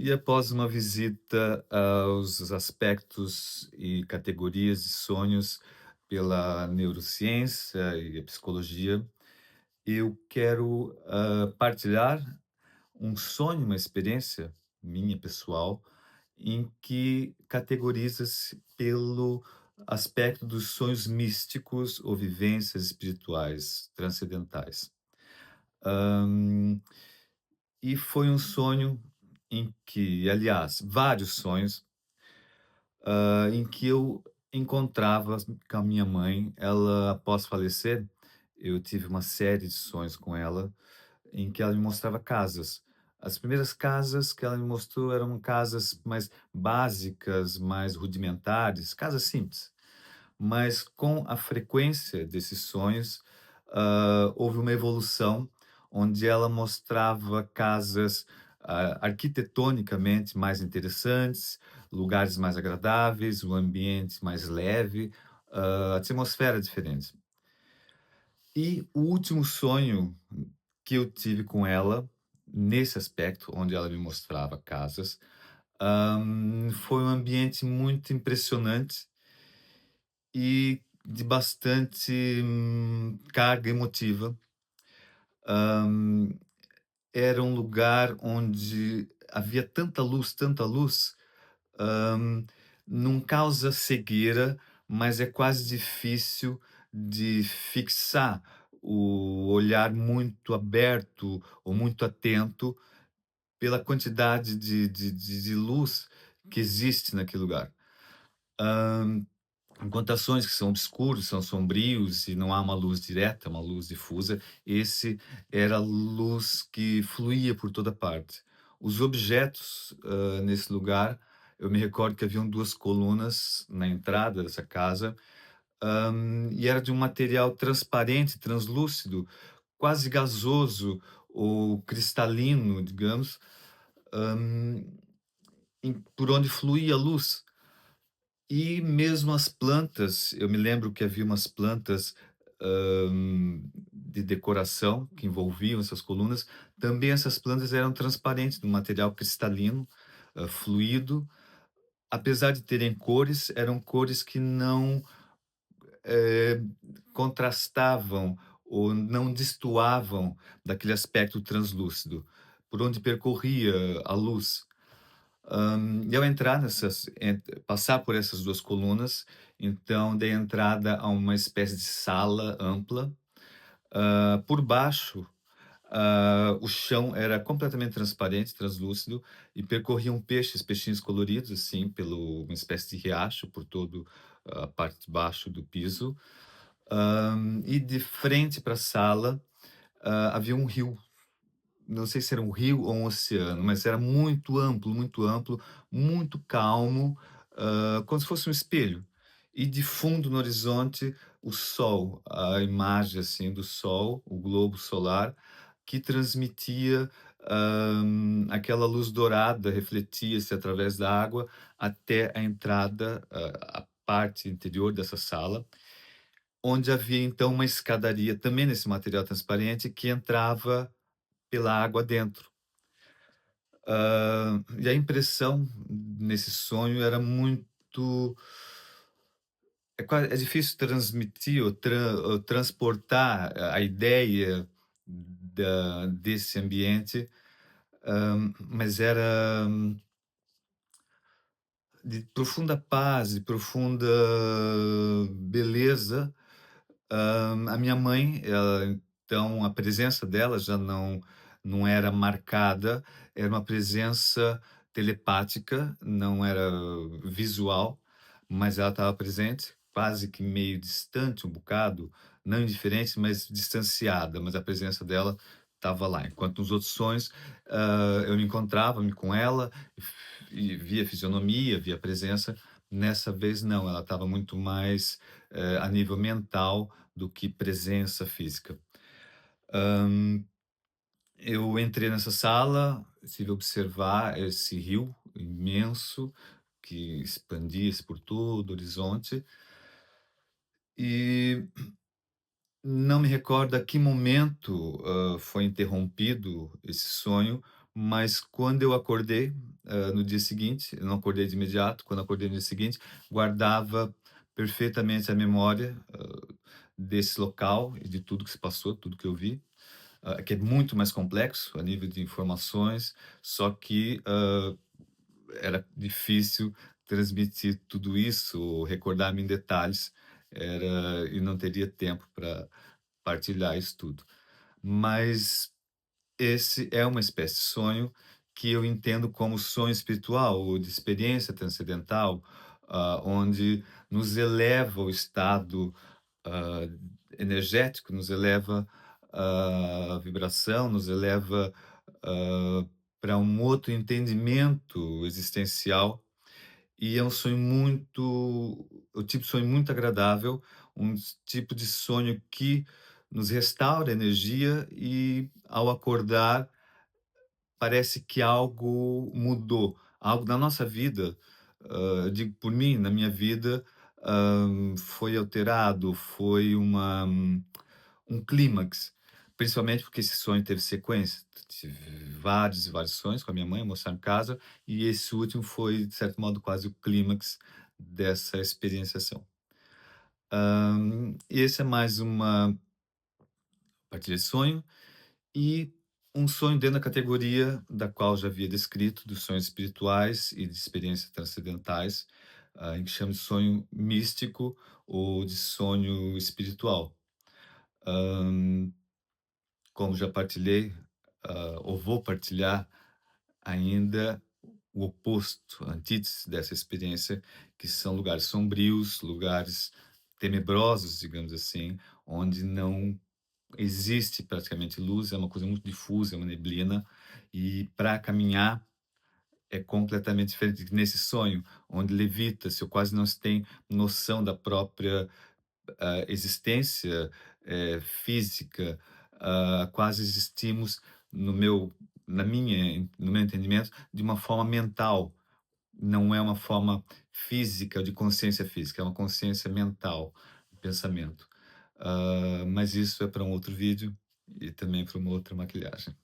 E após uma visita aos aspectos e categorias de sonhos pela neurociência e a psicologia, eu quero, partilhar um sonho, uma experiência minha pessoal, em que categoriza-se pelo aspecto dos sonhos místicos ou vivências espirituais transcendentais. Hã, e foi um sonho em que, aliás, vários sonhos, em que eu encontrava com a minha mãe. Ela, após falecer, eu tive uma série de sonhos com ela, em que ela me mostrava casas. As primeiras casas que ela me mostrou eram casas mais básicas, mais rudimentares, casas simples. Mas com a frequência desses sonhos, houve uma evolução, onde ela mostrava casas, arquitetonicamente mais interessantes, lugares mais agradáveis, o ambiente mais leve, atmosfera diferente. E o último sonho que eu tive com ela, nesse aspecto, onde ela me mostrava casas, foi um ambiente muito impressionante e de bastante, carga emotiva. Hã, Era um lugar onde havia tanta luz, hã, não causa cegueira, mas é quase difícil de fixar o olhar muito aberto ou muito atento pela quantidade de luz que existe naquele lugar. Hã, Enquanto que são obscuros, são sombrios e não há uma luz direta, uma luz difusa, esse era a luz que fluía por toda parte. Os objetos, nesse lugar, eu me recordo que haviam 2 colunas na entrada dessa casa, e era de um material transparente, translúcido, quase gasoso ou cristalino, digamos, hã, por onde fluía a luz. E mesmo as plantas, eu me lembro que havia umas plantas, de decoração que envolviam essas colunas, também essas plantas eram transparentes, de um material cristalino, fluido, apesar de terem cores, eram cores que não, eh, contrastavam ou não destoavam daquele aspecto translúcido, por onde percorria a luz. E ao entrar passar por essas 2 colunas, então dei entrada a uma espécie de sala ampla. Por baixo, o chão era completamente transparente, translúcido, e percorriam peixinhos coloridos, assim, pelo uma espécie de riacho por todo a parte de baixo do piso. E de frente para a sala, havia um rio. Não sei se era um rio ou um oceano, mas era muito amplo, muito calmo, como se fosse um espelho. E de fundo no horizonte, o sol, a imagem, assim, do sol, o globo solar, que transmitia, aquela luz dourada, refletia-se através da água até a entrada, a parte interior dessa sala, onde havia então uma escadaria, também nesse material transparente, que entrava pela água dentro. E a impressão nesse sonho era muito, é difícil transmitir ou transportar a ideia desse ambiente, mas era de profunda paz, de profunda beleza. A minha mãe, então a presença dela já não era marcada, era uma presença telepática, não era visual, mas ela estava presente, quase que meio distante um bocado, não indiferente, mas distanciada, mas a presença dela estava lá. Enquanto nos outros sonhos, eu me encontrava-me com ela e via fisionomia, via presença, nessa vez não, ela estava muito mais, a nível mental do que presença física. Hã, eu entrei nessa sala, tive a observar esse rio imenso que expandia-se por todo o horizonte, e não me recordo a que momento, foi interrompido esse sonho, mas quando eu acordei, no dia seguinte, eu não acordei de imediato, quando acordei no dia seguinte, guardava perfeitamente a memória, desse local e de tudo que se passou, tudo que eu vi, que é muito mais complexo a nível de informações, só que, era difícil transmitir tudo isso, ou recordar-me em detalhes, e não teria tempo para partilhar isso tudo. Mas esse é uma espécie de sonho que eu entendo como sonho espiritual ou de experiência transcendental, onde nos eleva ao estado, hã, energético, nos eleva a vibração, nos eleva, para um outro entendimento existencial, e é um sonho muito o tipo de sonho muito agradável, tipo de sonho que nos restaura energia e, ao acordar, parece que algo mudou, algo na nossa vida, eu digo por mim, na minha vida, foi alterado, foi um clímax, principalmente porque esse sonho teve sequência. Tive vários e vários sonhos com a minha mãe, almoçar em casa, e esse último foi, de certo modo, quase o clímax dessa experienciação. Esse é mais uma partilha de sonho e um sonho dentro da categoria da qual já havia descrito, dos sonhos espirituais e de experiências transcendentais, em que chama de sonho místico ou de sonho espiritual. Hã, como já partilhei, ou vou partilhar ainda o oposto, a antítese dessa experiência, que são lugares sombrios, lugares tenebrosos, digamos assim, onde não existe praticamente luz, é uma coisa muito difusa, é uma neblina, e para caminhar é completamente diferente nesse sonho, onde levita-se, ou quase não se tem noção da própria, existência, física, quase existimos no meu no meu entendimento, de uma forma mental, não é uma forma física, de consciência física, é uma consciência mental, pensamento. Mas isso é para um outro vídeo e também para uma outra maquilhagem.